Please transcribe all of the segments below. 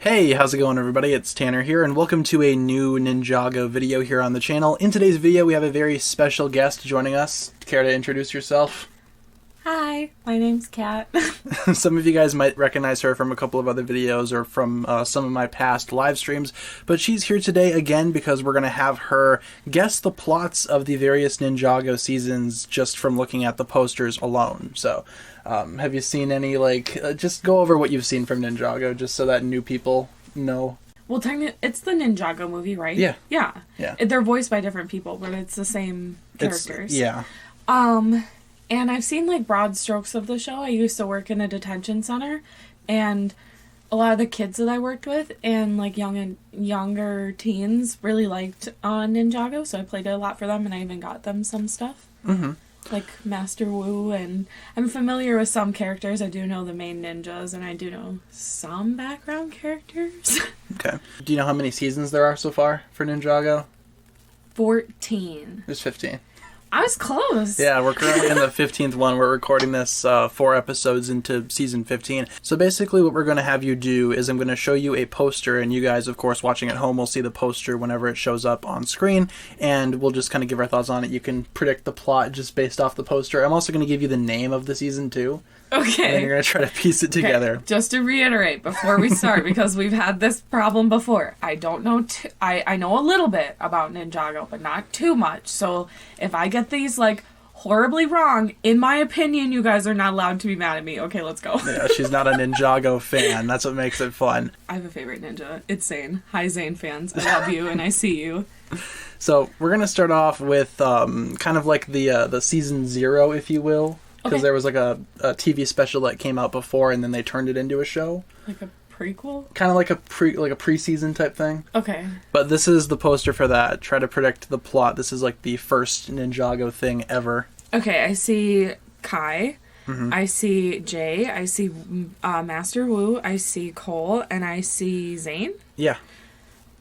Hey, how's it going everybody? It's Tanner here and welcome to a new Ninjago video here on the channel. In today's video we have a very special guest joining us. Care to introduce yourself? Hi, my name's Kat. Some of you guys might recognize her from a couple of other videos or from some of my past live streams, but she's here today again because we're going to have her guess the plots of the various Ninjago seasons just from looking at the posters alone. So, have you seen any, just go over what you've seen from Ninjago just so that new people know. Well, it's the Ninjago movie, right? Yeah. Yeah. Yeah. They're voiced by different people, but it's the same characters. Yeah. And I've seen broad strokes of the show. I used to work in a detention center, and a lot of the kids that I worked with and younger teens really liked Ninjago, so I played it a lot for them, and I even got them some stuff. Mm-hmm. Like Master Wu, and I'm familiar with some characters. I do know the main ninjas, and I do know some background characters. Okay. Do you know how many seasons there are so far for Ninjago? 14. There's 15. I was close. Yeah, we're currently in the 15th one. We're recording this 4 episodes into season 15. So basically what we're going to have you do is I'm going to show you a poster, and you guys, of course, watching at home will see the poster whenever it shows up on screen, and we'll just kind of give our thoughts on it. You can predict the plot just based off the poster. I'm also going to give you the name of the season, too. Okay. And you're going to try to piece it together. Okay. Just to reiterate before we start, because we've had this problem before, I don't know, I know a little bit about Ninjago, but not too much. So if I get these, horribly wrong, in my opinion, you guys are not allowed to be mad at me. Okay, let's go. Yeah, she's not a Ninjago fan. That's what makes it fun. I have a favorite ninja. It's Zane. Hi, Zane fans. I love you, and I see you. So we're going to start off with kind of like the season 0, if you will. Because there was a TV special that came out before, and then they turned it into a show. Like a prequel? Kind of like a preseason type thing. Okay. But this is the poster for that. Try to predict the plot. This is the first Ninjago thing ever. Okay, I see Kai. Mm-hmm. I see Jay. I see Master Wu. I see Cole, and I see Zane. Yeah.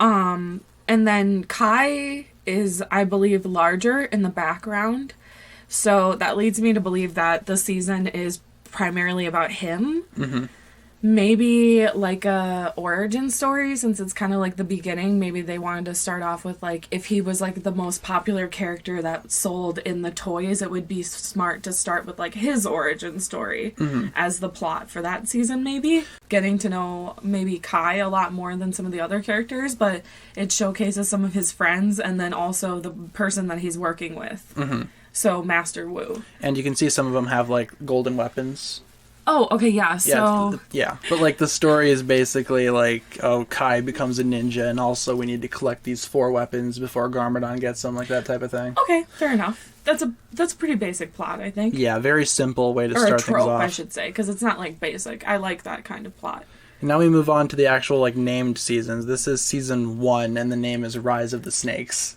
And then Kai is, I believe, larger in the background. So that leads me to believe that the season is primarily about him. Mm-hmm. Maybe a origin story, since it's kind of the beginning. Maybe they wanted to start off with if he was the most popular character that sold in the toys, it would be smart to start with his origin story as the plot for that season. Maybe getting to know maybe Kai a lot more than some of the other characters, but it showcases some of his friends and then also the person that he's working with. Mm-hmm. So, Master Wu. And you can see some of them have golden weapons. Oh, okay, yeah, so... Yeah, but the story is basically Kai becomes a ninja, and also we need to collect these 4 weapons before Garmadon gets them, that type of thing. Okay, fair enough. That's a pretty basic plot, I think. Yeah, very simple way to start things off. Or a trope, I should say, because it's not basic. I like that kind of plot. Now we move on to the actual named seasons. This is season 1, and the name is Rise of the Snakes.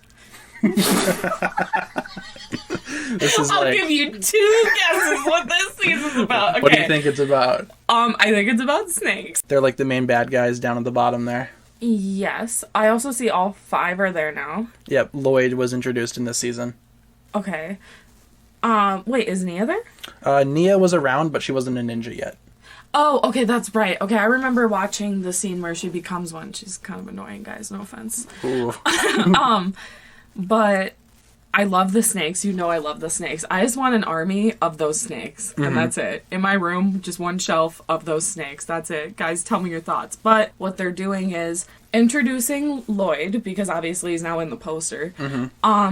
This is I'll give you 2 guesses what this season's about. Okay. What do you think it's about? I think it's about snakes. They're the main bad guys down at the bottom there. Yes. I also see all 5 are there now. Yep, Lloyd was introduced in this season. Okay. Wait, is Nia there? Nia was around, but she wasn't a ninja yet. Oh, okay, that's right. Okay, I remember watching the scene where she becomes one. She's kind of annoying, guys. No offense. Ooh. But I love the snakes. You know I love the snakes. I just want an army of those snakes. And that's it. In my room, just one shelf of those snakes. That's it. Guys, tell me your thoughts. But what they're doing is introducing Lloyd, because obviously he's now in the poster.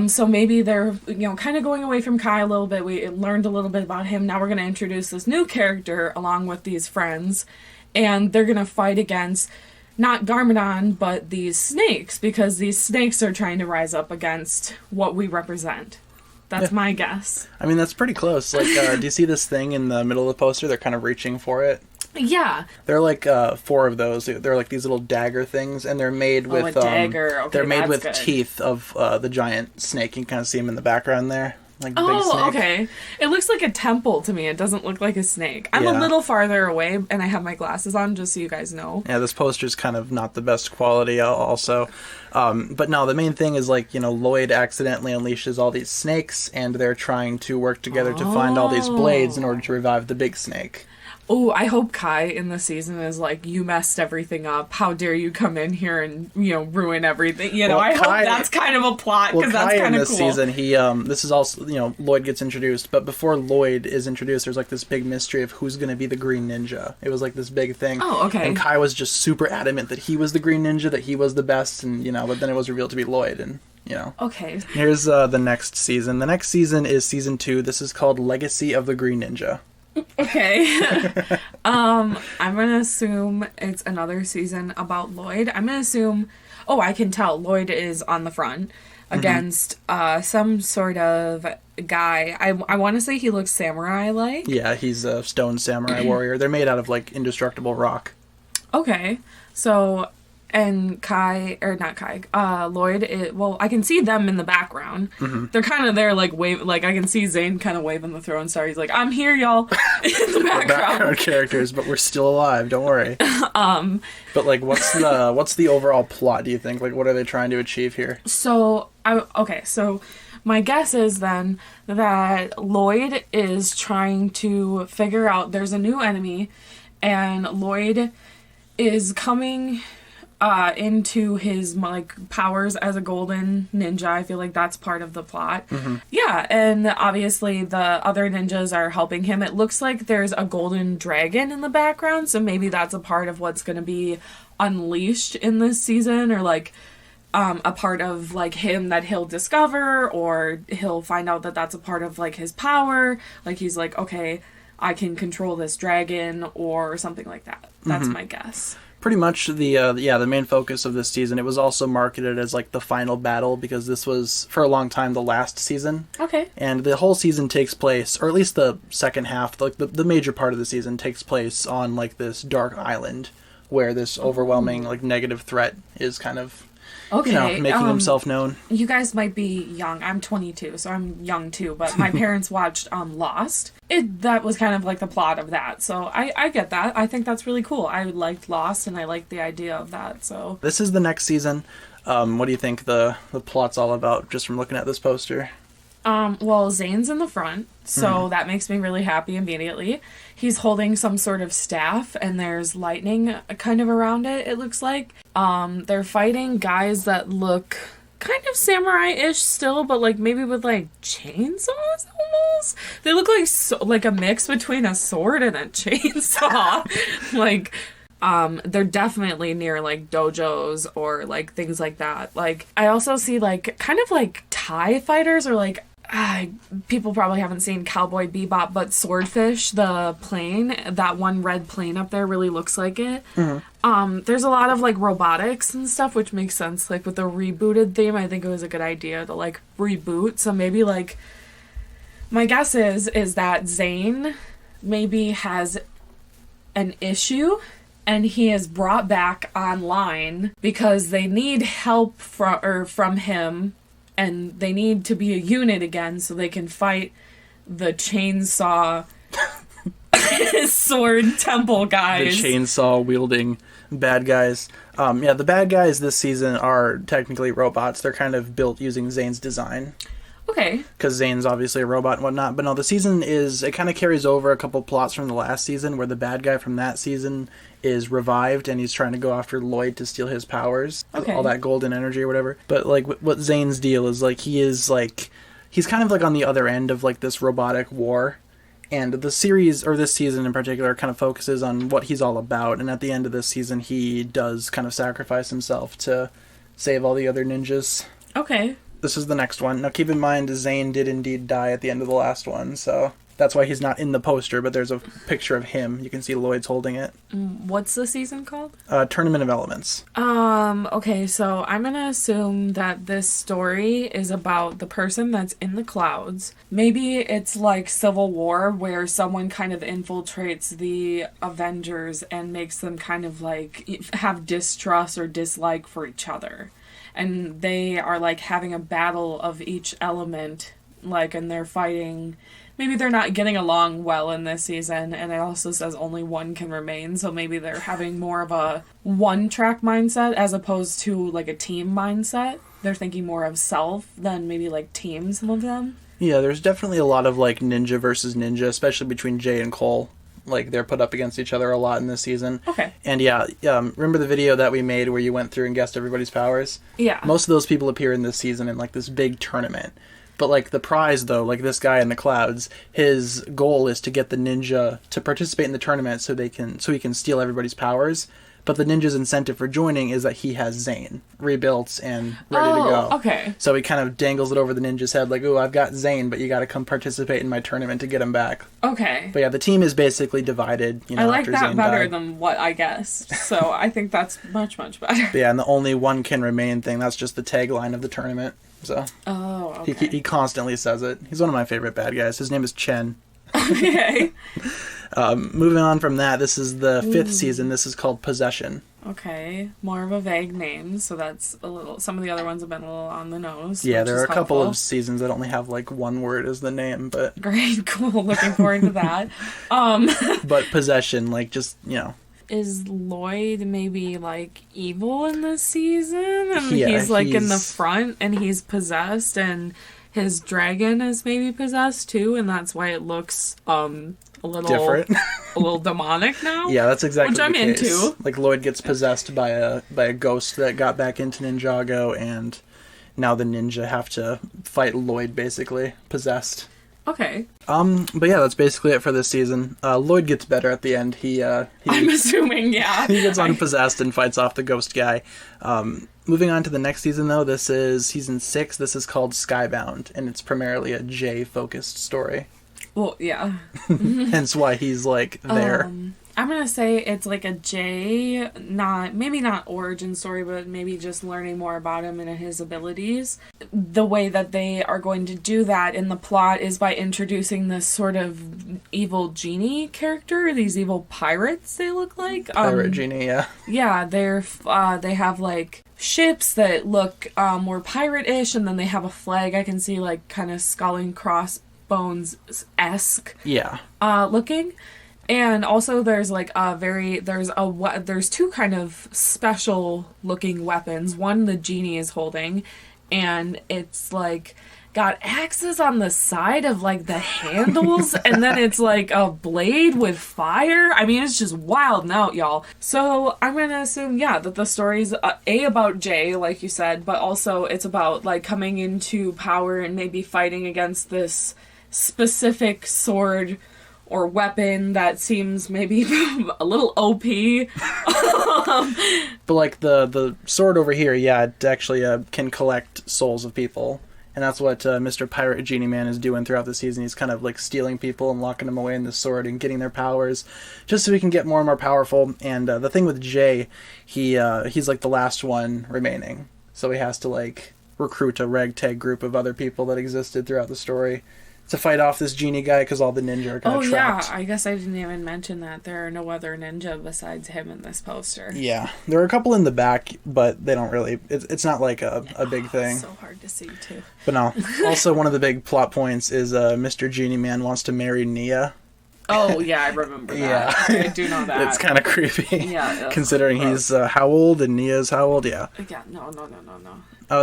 So maybe they're, kind of going away from Kai a little bit. We learned a little bit about him. Now we're going to introduce this new character along with these friends. And they're going to fight against... not Garmadon, but these snakes, because these snakes are trying to rise up against what we represent. That's my guess. I mean, that's pretty close. Do you see this thing in the middle of the poster? They're kind of reaching for it. Yeah. They're 4 of those. They're these little dagger things, and they're made with a dagger. Okay, they're made with good. teeth of the giant snake. You can kind of see them in the background there. Big snake. Okay. It looks like a temple to me. It doesn't look like a snake. I'm a little farther away, and I have my glasses on, just so you guys know. Yeah, this poster's kind of not the best quality also. But no, the main thing is, Lloyd accidentally unleashes all these snakes, and they're trying to work together to find all these blades in order to revive the big snake. Oh, I hope Kai in the season is like, you messed everything up. How dare you come in here and, ruin everything. I hope that's kind of a plot, because that's kind of cool. in this season, he, this is also, Lloyd gets introduced, but before Lloyd is introduced, there's like this big mystery of who's going to be the Green Ninja. It was like this big thing. Oh, okay. And Kai was just super adamant that he was the Green Ninja, that he was the best, and, but then it was revealed to be Lloyd, and... Okay. Here's the next season. The next season is season 2. This is called Legacy of the Green Ninja. Okay. I'm gonna assume it's another season about Lloyd. I'm gonna assume... Oh, I can tell. Lloyd is on the front against some sort of guy. I want to say he looks samurai-like. Yeah, he's a stone samurai warrior. They're made out of, like, indestructible rock. Okay. So... And Lloyd, I can see them in the background. Mm-hmm. They're kind of there, like, I can see Zane kind of waving the throwing star. He's like, I'm here, y'all, in the background. Characters, but we're still alive, don't worry. But, like, what's the overall plot, do you think? Like, what are they trying to achieve here? So my guess is then that Lloyd is trying to figure out there's a new enemy, and Lloyd is coming... into his powers as a golden ninja. I feel like that's part of the plot. Mm-hmm. Yeah, and obviously the other ninjas are helping him. It looks like there's a golden dragon in the background, so maybe that's a part of what's going to be unleashed in this season, or a part of him that he'll discover, or he'll find out that that's a part of his power. He's like, okay, I can control this dragon, or something like that. That's my guess. Pretty much the main focus of this season. It was also marketed as the final battle, because this was for a long time the last season. Okay. And the whole season takes place, or at least the second half, the major part of the season takes place on this dark island where this overwhelming negative threat is kind of making himself known. You guys might be young. I'm 22, so I'm young too, but my parents watched Lost. That was kind of the plot of that, so I get that. I think that's really cool. I liked Lost, and I liked the idea of that, so... This is the next season. What do you think the plot's all about, just from looking at this poster? Well, Zane's in the front, so that makes me really happy immediately. He's holding some sort of staff, and there's lightning kind of around it, it looks like. They're fighting guys that look kind of samurai-ish still, but maybe with chainsaws almost. They look like a mix between a sword and a chainsaw. They're definitely near dojos or things like that. I also see kind of TIE fighters, or people probably haven't seen Cowboy Bebop, but Swordfish, the plane, that one red plane up there really looks like it. Mm-hmm. There's a lot of robotics and stuff, which makes sense. With the rebooted theme, I think it was a good idea to reboot. So maybe my guess is that Zane maybe has an issue, and he is brought back online because they need help from him. And they need to be a unit again so they can fight the chainsaw sword temple guys. The chainsaw wielding bad guys. The bad guys this season are technically robots. They're kind of built using Zane's design. Okay. Because Zane's obviously a robot and whatnot. But no, the season it kind of carries over a couple plots from the last season, where the bad guy from that season is revived, and he's trying to go after Lloyd to steal his powers. Okay. All that golden energy or whatever. But what Zane's deal is, he's kind of on the other end of this robotic war. And the series, or this season in particular, kind of focuses on what he's all about. And at the end of this season, he does kind of sacrifice himself to save all the other ninjas. Okay. This is the next one. Now, keep in mind, Zane did indeed die at the end of the last one, so that's why he's not in the poster, but there's a picture of him. You can see Lloyd's holding it. What's the season called? Tournament of Elements. Okay, so I'm gonna assume that this story is about the person that's in the clouds. Maybe it's Civil War, where someone kind of infiltrates the Avengers and makes them kind of have distrust or dislike for each other. And they are having a battle of each element, and they're fighting. Maybe they're not getting along well in this season, and it also says only one can remain, so maybe they're having more of a one-track mindset as opposed to a team mindset. They're thinking more of self than maybe team, some of them. Yeah, there's definitely a lot of ninja versus ninja, especially between Jay and Cole. Like, they're put up against each other a lot in this season. Okay. And yeah, remember the video that we made where you went through and guessed everybody's powers? Yeah. Most of those people appear in this season in, like, this big tournament. But, like, the prize, though, like this guy in the clouds, his goal is to get the ninja to participate in the tournament so he can steal everybody's powers. But the ninja's incentive for joining is that he has Zane rebuilt and ready to go. Okay. So he kind of dangles it over the ninja's head like, "Ooh, I've got Zane, but you got to come participate in my tournament to get him back." Okay. But yeah, the team is basically divided. You know, I like after that Zane better died. than what I guessed. So I think that's much, much better. But yeah, and the only one can remain thing, that's just the tagline of the tournament. So okay. he constantly says it. He's one of my favorite bad guys. His name is Chen. Okay. Moving on from that, this is the 5th season. This is called Possession. Okay. More of a vague name, so that's a little... Some of the other ones have been a little on the nose. Yeah, which there is are a couple helpful. of seasons that only have like one word as the name, but Great, cool. Looking forward to that. but Possession, like, just, you know. Is Lloyd maybe, like, evil in this season? And Yeah, he's, like, in the he's- front, and he's possessed, and his dragon is maybe possessed, too, and that's why it looks, a little... Different. a little demonic now? Yeah, that's exactly Which I'm the case. into. Like, Lloyd gets possessed by a ghost that got back into Ninjago, and now the ninja have to fight Lloyd, basically, possessed. Okay. But yeah, that's basically it for this season. Lloyd gets better at the end. I'm assuming, yeah. He gets unpossessed and fights off the ghost guy. Moving on to the next season, though, this is season 6. This is called Skybound, and it's primarily a Jay-focused story. Well, yeah. Hence why he's, like, there. I'm gonna say it's like a Jay, maybe not origin story, but maybe just learning more about him and his abilities. The way that they are going to do that in the plot is by introducing this sort of evil genie character. These evil pirates, they look like. Pirate genie, yeah. Yeah, they have like ships that look more pirate-ish, and then they have a flag. I can see like kind of skull and crossbones-esque Yeah. looking. And also there's like there's two kind of special looking weapons. One the genie is holding, and it's like got axes on the side of like the handles, and then it's like a blade with fire. I mean, it's just wild and out, y'all. So I'm gonna assume, yeah, that the story's about Jay, like you said, but also it's about like coming into power and maybe fighting against this specific sword or weapon that seems maybe a little OP. But, like, the sword over here, yeah, it actually can collect souls of people. And that's what Mr. Pirate Genie Man is doing throughout the season. He's kind of, like, stealing people and locking them away in the sword and getting their powers, just so he can get more and more powerful. And the thing with Jay, he's, like, the last one remaining. So he has to, like, recruit a ragtag group of other people that existed throughout the story to fight off this genie guy, because all the ninja are kind of trapped. Yeah, I guess I didn't even mention that there are no other ninja besides him in this poster. Yeah, there are a couple in the back, but they don't really... It's not like a big thing. It's so hard to see, too. But no. Also, one of the big plot points is Mr. Genie Man wants to marry Nia. Oh, yeah, I remember that. Yeah. I do know that. It's kind of creepy. Yeah. Considering he's how old and Nia's how old? Yeah. Yeah, no.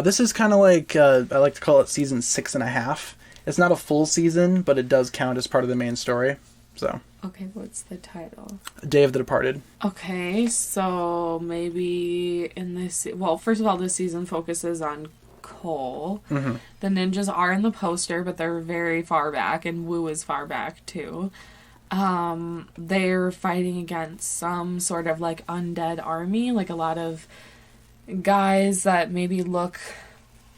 This is kind of like, I like to call it season 6.5. It's not a full season, but it does count as part of the main story. So. Okay, what's the title? Day of the Departed. Okay, so maybe in this... Well, first of all, this season focuses on Cole. Mm-hmm. The ninjas are in the poster, but they're very far back, and Wu is far back, too. They're fighting against some sort of, like, undead army, like a lot of guys that maybe look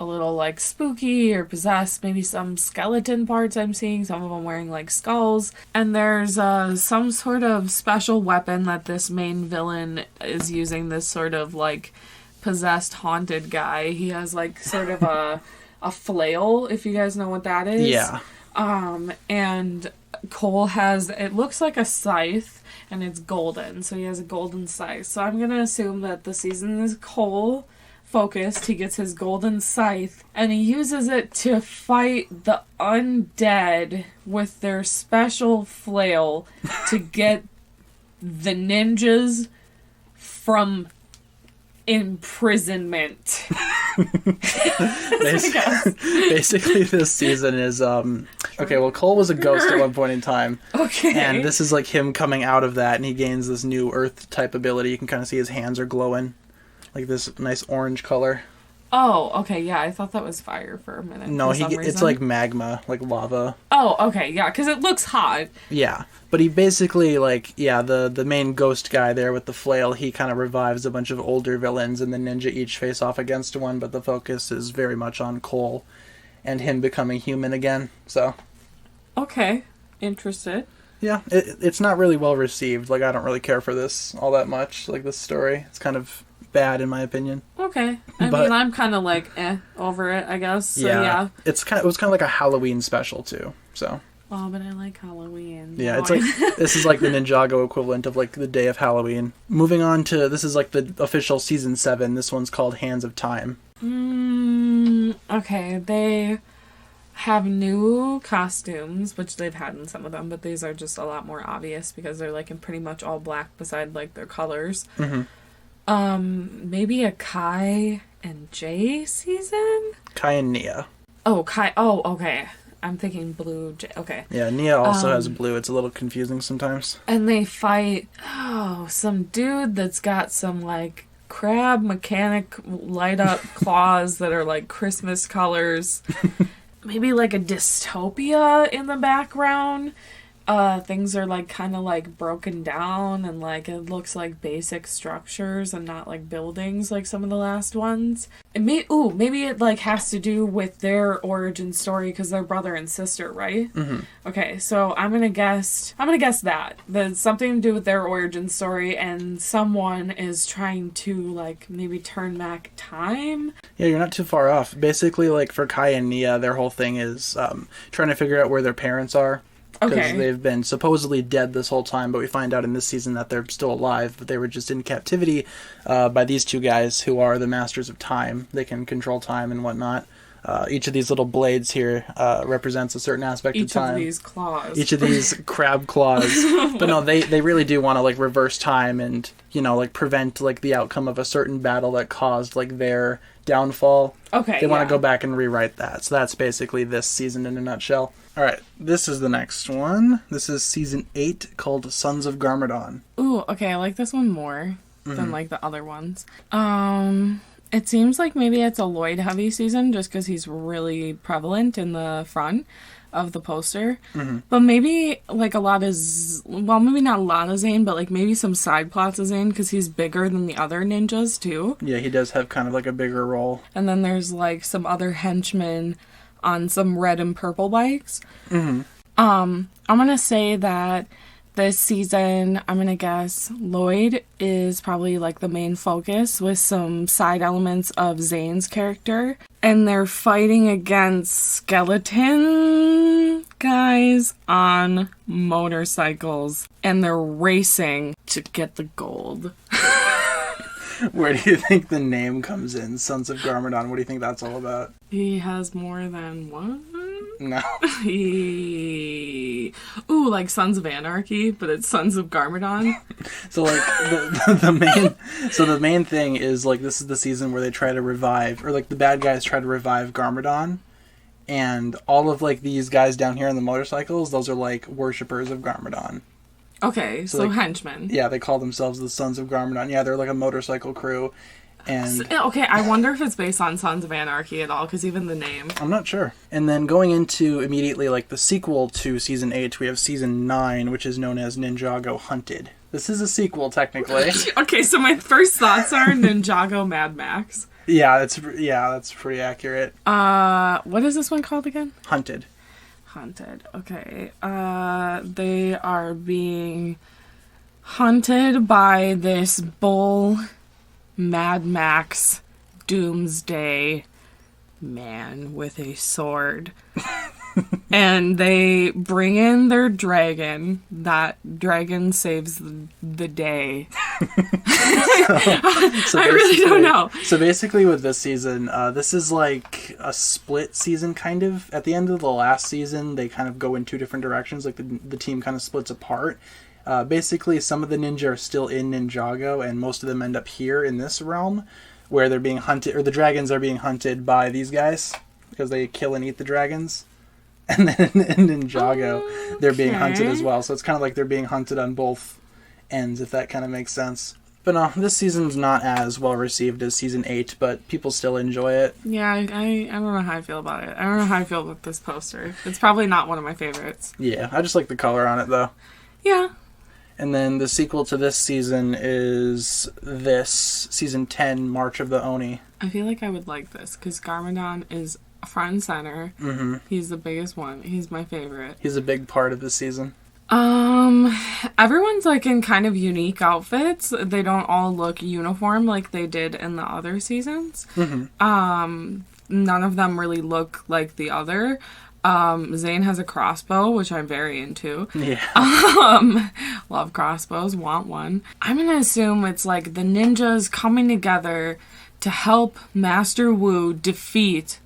a little like spooky or possessed, maybe some skeleton parts I'm seeing, some of them wearing like skulls, and there's some sort of special weapon that this main villain is using, this sort of like possessed haunted guy. He has like sort of a flail, if you guys know what that is. Yeah. And Cole has, it looks like a scythe, and it's golden, so he has a golden scythe. So I'm gonna assume that the season is Cole focused. He gets his golden scythe and he uses it to fight the undead with their special flail to get the ninjas from imprisonment. Basically, this season is okay. Well, Cole was a ghost at one point in time. Okay. And this is like him coming out of that, and he gains this new Earth type ability. You can kind of see his hands are glowing, like this nice orange color. Oh, okay, yeah, I thought that was fire for a minute. No, it's like magma, like lava. Oh, okay, yeah, because it looks hot. Yeah, but he basically, like, yeah, the main ghost guy there with the flail, he kind of revives a bunch of older villains, and the ninja each face off against one, but the focus is very much on Cole and him becoming human again, so. Okay, interested. Yeah, it's not really well received. Like, I don't really care for this all that much, like, this story. It's kind of bad in my opinion. Okay. I mean, I'm kind of like over it, I guess. So, yeah. It was kind of like a Halloween special too. So. Oh, but I like Halloween. Yeah, it's like this is like the Ninjago equivalent of like the day of Halloween. Moving on to this is like the official season 7. This one's called Hands of Time. Okay, they have new costumes, which they've had in some of them, but these are just a lot more obvious because they're like in pretty much all black beside like their colors. Mm-hmm. Maybe a Kai and Jay season? Kai and Nia. Oh, Kai. Oh, okay. I'm thinking blue. Okay. Yeah, Nia also has blue. It's a little confusing sometimes. And they fight, some dude that's got some, like, crab mechanic light up claws that are, like, Christmas colors. Maybe, like, a dystopia in the background. Things are, like, kind of, like, broken down and, like, it looks like basic structures and not, like, buildings like some of the last ones. And maybe it, like, has to do with their origin story because they're brother and sister, right? Mm-hmm. Okay, so I'm gonna guess that. There's something to do with their origin story and someone is trying to, like, maybe turn back time? Yeah, you're not too far off. Basically, like, for Kai and Nia, their whole thing is trying to figure out where their parents are. Because they've been supposedly dead this whole time, but we find out in this season that they're still alive, but they were just in captivity by these two guys who are the masters of time. They can control time and whatnot. Each of these little blades here represents a certain aspect of time. Each of these claws. Each of these crab claws. But no, they really do want to, like, reverse time and, you know, like, prevent, like, the outcome of a certain battle that caused, like, their downfall. Okay, They want to go back and rewrite that. So that's basically this season in a nutshell. All right, this is the next one. This is season 8 called Sons of Garmadon. Ooh, okay, I like this one more than, like, the other ones. It seems like maybe it's a Lloyd heavy season just because he's really prevalent in the front of the poster. Mm-hmm. But maybe, like, maybe not a lot of Zane, but, like, maybe some side plots of Zane because he's bigger than the other ninjas, too. Yeah, he does have kind of, like, a bigger role. And then there's, like, some other henchmen on some red and purple bikes. Mm-hmm. I'm gonna say that this season, I'm gonna guess Lloyd is probably like the main focus with some side elements of Zane's character. And they're fighting against skeleton guys on motorcycles. And they're racing to get the gold. Where do you think the name comes in? Sons of Garmadon. What do you think that's all about? He has more than one? No. Like Sons of Anarchy, but it's Sons of Garmadon. So, like, the main thing is, like, this is the season where they try to revive, or, like, the bad guys try to revive Garmadon, and all of, like, these guys down here on the motorcycles, those are, like, worshippers of Garmadon. Okay, so like, henchmen. Yeah, they call themselves the Sons of Garmadon. Yeah, they're like a motorcycle crew. And okay, I wonder if it's based on Sons of Anarchy at all, because even the name. I'm not sure. And then going into immediately, like, the sequel to Season 8, we have Season 9, which is known as Ninjago Hunted. This is a sequel, technically. Okay, so my first thoughts are Ninjago Mad Max. Yeah, that's pretty accurate. What is this one called again? Hunted. Okay. They are being hunted by this bull Mad Max Doomsday man with a sword. And they bring in their dragon. That dragon saves the day. I really don't know. So basically with this season, this is like a split season kind of. At the end of the last season, they kind of go in two different directions. Like the team kind of splits apart. Basically, some of the ninja are still in Ninjago, and most of them end up here in this realm. where they're being hunted, or the dragons are being hunted by these guys because they kill and eat the dragons. And then in Ninjago, they're being hunted as well. So it's kind of like they're being hunted on both ends, if that kind of makes sense. But no, this season's not as well received as season 8, but people still enjoy it. Yeah, I don't know how I feel about it. I don't know how I feel about this poster. It's probably not one of my favorites. Yeah, I just like the color on it, though. Yeah. And then the sequel to this season is season 10, March of the Oni. I feel like I would like this, because Garmadon is front and center. Mm-hmm. He's the biggest one. He's my favorite. He's a big part of the season. Everyone's like in kind of unique outfits. They don't all look uniform like they did in the other seasons. Mm-hmm. None of them really look like the other. Zane has a crossbow, which I'm very into. Yeah. Love crossbows, want one. I'm gonna assume it's like the ninjas coming together to help Master Wu defeat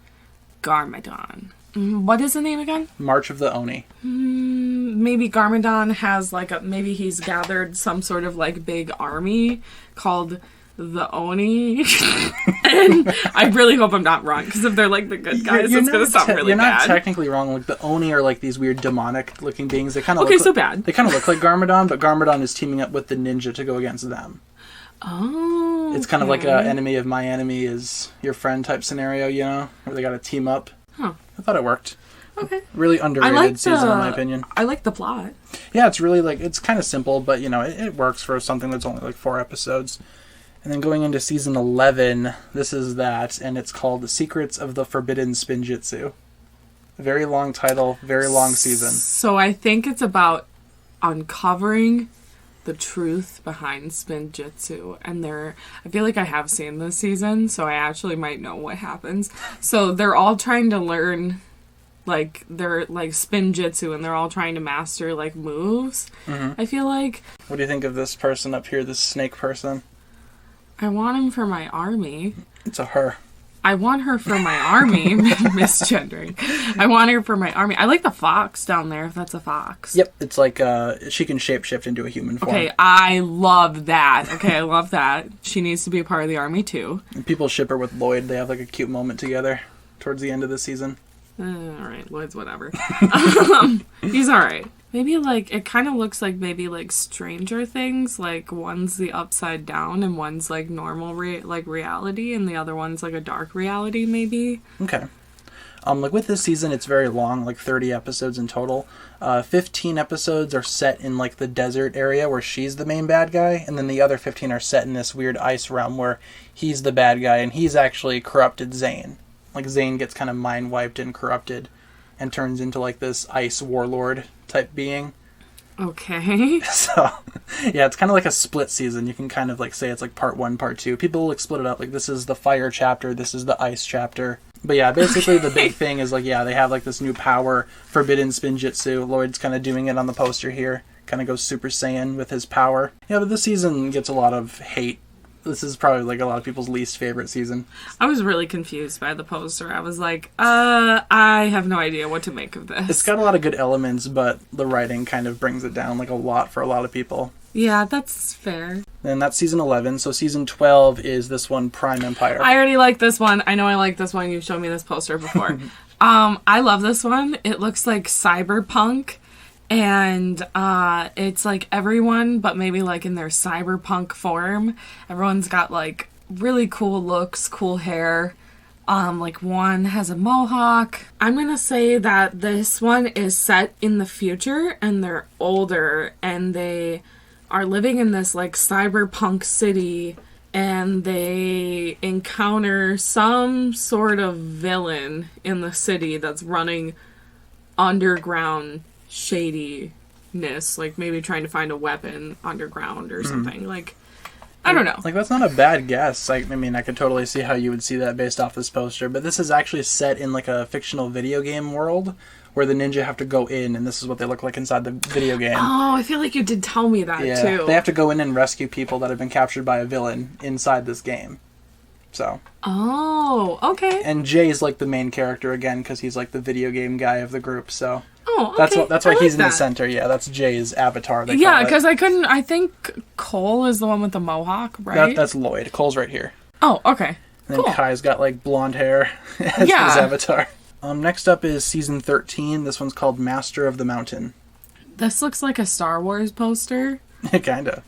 Garmadon. What is the name again? March of the Oni. Maybe Garmadon has maybe he's gathered some sort of like big army called the Oni. And I really hope I'm not wrong, because if they're like the good guys, it's going to sound really bad. You're not technically wrong. Like, the Oni are like these weird demonic looking beings. They kind of bad. They kind of look like Garmadon, but Garmadon is teaming up with the ninja to go against them. Oh. It's kind of like an enemy of my enemy is your friend type scenario, you know, where they got to team up. Huh. I thought it worked. Okay. Really underrated season, in my opinion. I like the plot. Yeah, it's really it's kind of simple, but you know, it works for something that's only like 4 episodes. And then going into season 11, this is that, and it's called The Secrets of the Forbidden Spinjitzu. Very long title, very long season. So I think it's about uncovering the truth behind Spinjitzu, and I feel like I have seen this season, so I actually might know what happens. So they're all trying to learn, like, they're like Spinjitzu, and they're all trying to master like moves. Mm-hmm. I feel like. What do you think of this person up here, this snake person? I want him for my army. It's a her. I want her for my army. Misgendering. I want her for my army. I like the fox down there, if that's a fox. Yep, it's like she can shapeshift into a human form. Okay, I love that. Okay, I love that. She needs to be a part of the army too. And people ship her with Lloyd. They have like a cute moment together towards the end of the season. Alright, Lloyd's whatever. He's alright. Maybe it kind of looks like maybe like Stranger Things, like one's the upside down and one's like normal reality, and the other one's like a dark reality maybe. Okay. Like with this season, it's very long, like 30 episodes in total. 15 episodes are set in like the desert area where she's the main bad guy, and then the other 15 are set in this weird ice realm where he's the bad guy, and he's actually corrupted Zane. Like Zane gets kind of mind wiped and corrupted and turns into like this ice warlord type being. Okay. So, yeah, it's kind of like a split season. You can kind of like say it's like part 1, part 2. People like split it up. Like this is the fire chapter, this is the ice chapter. But yeah, basically the big thing is like, yeah, they have like this new power, Forbidden Spinjitzu. Lloyd's kind of doing it on the poster here. Kind of goes Super Saiyan with his power. Yeah, but this season gets a lot of hate. This is probably like a lot of people's least favorite season. I was really confused by the poster. I was like, I have no idea what to make of this. It's got a lot of good elements, but the writing kind of brings it down like a lot for a lot of people. Yeah, that's fair. And that's season 11. So season 12 is this one, Prime Empire. I already like this one. I know I like this one. You've shown me this poster before. I love this one. It looks like cyberpunk. And it's like everyone, but maybe like in their cyberpunk form. Everyone's got like really cool looks, cool hair. Like one has a mohawk. I'm gonna say that this one is set in the future, and they're older, and they are living in this like cyberpunk city, and they encounter some sort of villain in the city that's running underground shadiness, like maybe trying to find a weapon underground or something. Like, I don't know. Like, that's not a bad guess. I mean, I could totally see how you would see that based off this poster, but this is actually set in like a fictional video game world where the ninja have to go in, and this is what they look like inside the video game. Oh, I feel like you did tell me that too. They have to go in and rescue people that have been captured by a villain inside this game. So. Oh, okay. And Jay is like the main character again because he's like the video game guy of the group. So. Oh, okay. That's why he's in the center. Yeah, that's Jay's avatar. Yeah, because I think Cole is the one with the mohawk, right? That's Lloyd. Cole's right here. Oh, okay. And then Cool. Kai's got like blonde hair as Yeah. his avatar. Next up is season 13. This one's called Master of the Mountain. This looks like a Star Wars poster. Kinda.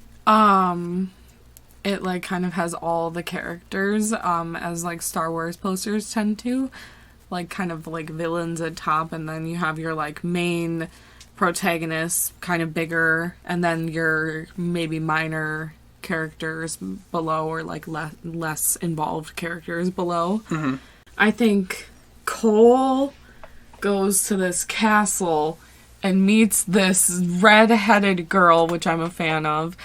It like kind of has all the characters as like Star Wars posters tend to, like kind of like villains at top, and then you have your like main protagonists kind of bigger, and then your maybe minor characters below, or like less involved characters below. Mm-hmm. I think Cole goes to this castle and meets this red-headed girl, which I'm a fan of.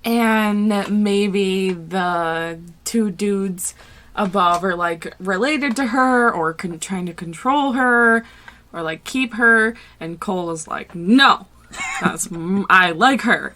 And maybe the two dudes above are like related to her, or trying to control her, or like keep her. And Cole is like, no, I like her.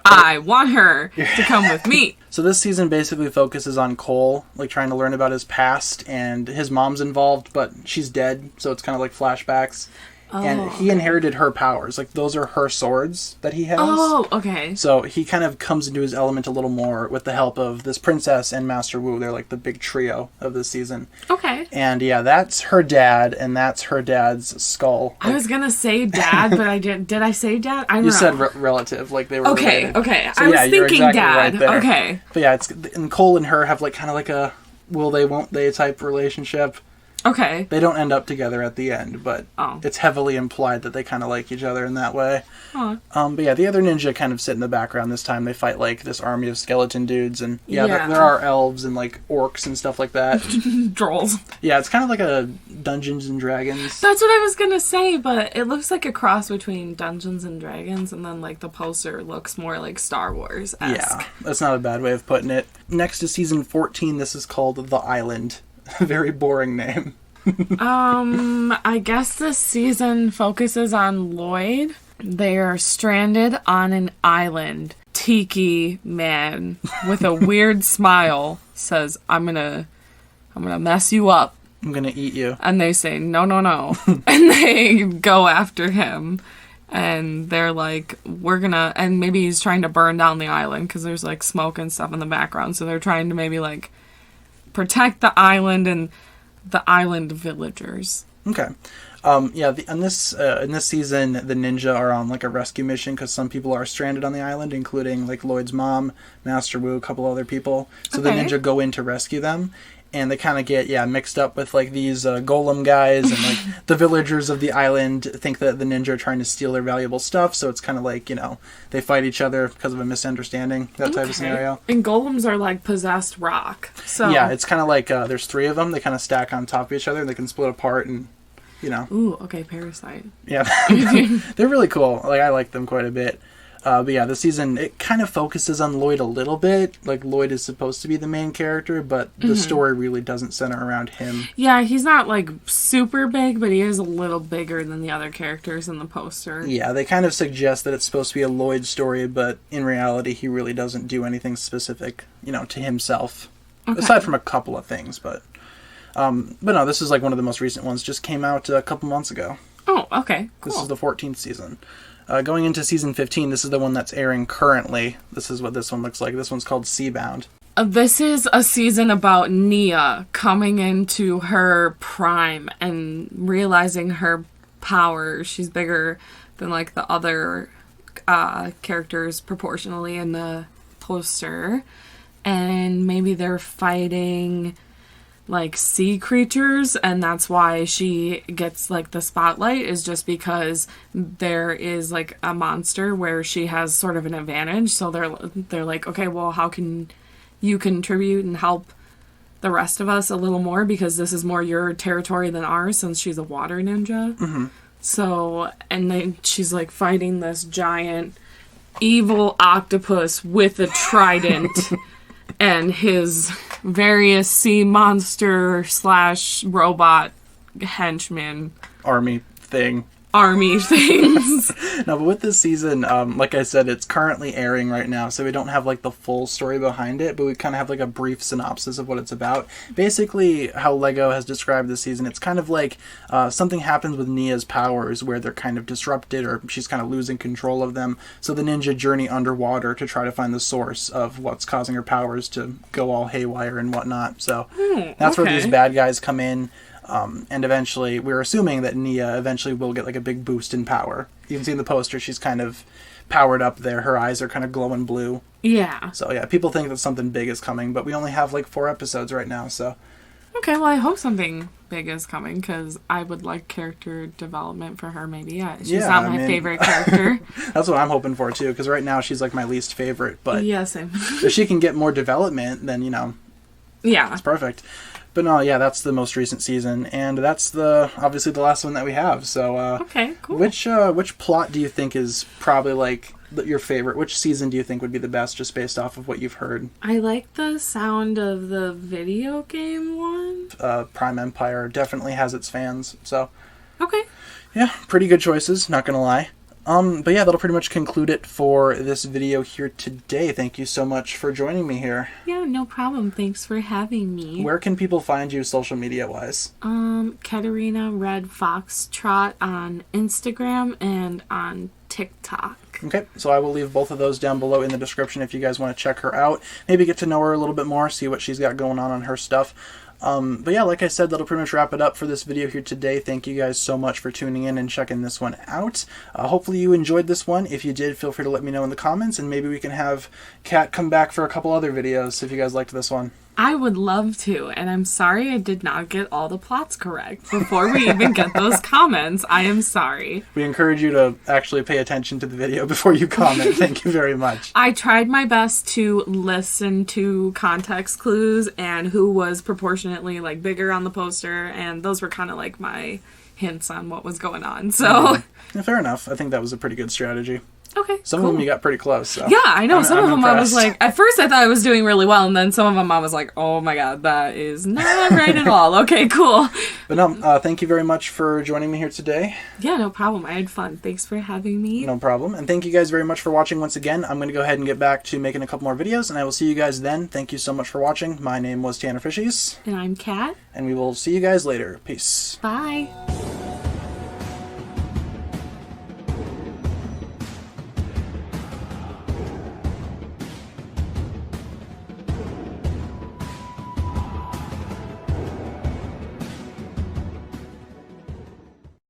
I want her to come with me. So this season basically focuses on Cole, like trying to learn about his past, and his mom's involved, but she's dead, so it's kind of like flashbacks. And he inherited her powers. Like, those are her swords that he has. Oh, okay. So he kind of comes into his element a little more with the help of this princess and Master Wu. They're like the big trio of this season. Okay. And yeah, that's her dad, and that's her dad's skull. I was gonna say dad, but I didn't. Did I say dad? I don't know. You said relative, like they were Okay, related. okay. So I was yeah, you're thinking exactly dad. right there. Okay. But yeah, and Cole and her have like kind of like a will they, won't they type relationship. Okay. They don't end up together at the end, but it's heavily implied that they kind of like each other in that way. Oh. But yeah, the other ninja kind of sit in the background this time. They fight like this army of skeleton dudes, and Yeah. there are elves and like orcs and stuff like that. Drolls. Yeah, it's kind of like a Dungeons and Dragons. That's what I was gonna say, but it looks like a cross between Dungeons and Dragons, and then like the poster looks more like Star Wars-esque. Yeah, that's not a bad way of putting it. Next is season 14. This is called The Island. Very boring name. I guess this season focuses on Lloyd. They are stranded on an island. Tiki man with a weird smile says, I'm gonna mess you up. I'm gonna eat you. And they say, no, no, no. And they go after him. And they're like, and maybe he's trying to burn down the island because there's like smoke and stuff in the background. So they're trying to maybe like protect the island and the island villagers. Okay. In this season, the ninja are on like a rescue mission because some people are stranded on the island, including like Lloyd's mom, Master Wu, a couple other people. So the ninja go in to rescue them, and they kind of get mixed up with like these golem guys, and like the villagers of the island think that the ninja are trying to steal their valuable stuff. So it's kind of like they fight each other because of a misunderstanding, that type of scenario. And golems are like possessed rock. So yeah, it's kind of like there's three of them. They kind of stack on top of each other. They can split apart and. Ooh, okay, Parasite. Yeah, they're really cool. Like, I like them quite a bit. But yeah, the season, it kind of focuses on Lloyd a little bit. Like, Lloyd is supposed to be the main character, but the story really doesn't center around him. Yeah, he's not, like, super big, but he is a little bigger than the other characters in the poster. Yeah, they kind of suggest that it's supposed to be a Lloyd story, but in reality, he really doesn't do anything specific, to himself. Okay. Aside from a couple of things, but no, this is like one of the most recent ones. Just came out a couple months ago. Oh, okay, cool. This is the 14th season. Going into season 15, this is the one that's airing currently. This is what this one looks like. This one's called Cbound. This is a season about Nia coming into her prime and realizing her power. She's bigger than like the other characters proportionally in the poster. And maybe they're fighting like sea creatures, and that's why she gets like the spotlight, is just because there is like a monster where she has sort of an advantage. So they're like, okay, well, how can you contribute and help the rest of us a little more, because this is more your territory than ours, since she's a water ninja. Mm-hmm. So, and then she's like fighting this giant evil octopus with a trident and his various sea monster / robot henchmen. Army thing. army things. No, but with this season, like I said, it's currently airing right now, so we don't have like the full story behind it, but we kind of have like a brief synopsis of what it's about. Basically, how Lego has described this season, it's kind of like something happens with Nia's powers where they're kind of disrupted or she's kind of losing control of them. So the ninja journey underwater to try to find the source of what's causing her powers to go all haywire and whatnot. So that's where these bad guys come in. And eventually, we're assuming that Nia eventually will get like a big boost in power. You can see in the poster, she's kind of powered up there. Her eyes are kind of glowing blue. Yeah. So yeah, people think that something big is coming, but we only have like 4 episodes right now, so. Okay, well, I hope something big is coming, because I would like character development for her, maybe. Yeah, she's not my favorite character. That's what I'm hoping for, too, because right now she's like my least favorite, but yeah, same. if she can get more development, then, you know, yeah, it's perfect. But no, yeah, that's the most recent season, and that's obviously the last one that we have. So, okay, cool. Which plot do you think is probably like your favorite? Which season do you think would be the best, just based off of what you've heard? I like the sound of the video game one. Prime Empire definitely has its fans. So, okay, yeah, pretty good choices. Not gonna lie. But yeah, that'll pretty much conclude it for this video here today. Thank you so much for joining me here. Yeah, no problem. Thanks for having me. Where can people find you social media wise? KaterinaRedFoxTrot on Instagram and on TikTok. Okay, so I will leave both of those down below in the description if you guys want to check her out. Maybe get to know her a little bit more, see what she's got going on her stuff. But yeah, like I said, that'll pretty much wrap it up for this video here today. Thank you guys so much for tuning in and checking this one out. Hopefully you enjoyed this one. If you did, feel free to let me know in the comments, and maybe we can have Kat come back for a couple other videos if you guys liked this one. I would love to, and I'm sorry I did not get all the plots correct before we even get those comments. I am sorry. We encourage you to actually pay attention to the video before you comment. Thank you very much. I tried my best to listen to context clues and who was proportionately like bigger on the poster, and those were kind of like my hints on what was going on. So Yeah, fair enough. I think that was a pretty good strategy. Okay, Some cool. of them you got pretty close. So. Yeah, I know. Some of them impressed. I was like, at first I thought I was doing really well, and then some of them I was like, oh my god, that is not right at all. Okay, cool. But no, thank you very much for joining me here today. Yeah, no problem. I had fun. Thanks for having me. No problem. And thank you guys very much for watching once again. I'm going to go ahead and get back to making a couple more videos, and I will see you guys then. Thank you so much for watching. My name was TannerFishies. And I'm Kat. And we will see you guys later. Peace. Bye.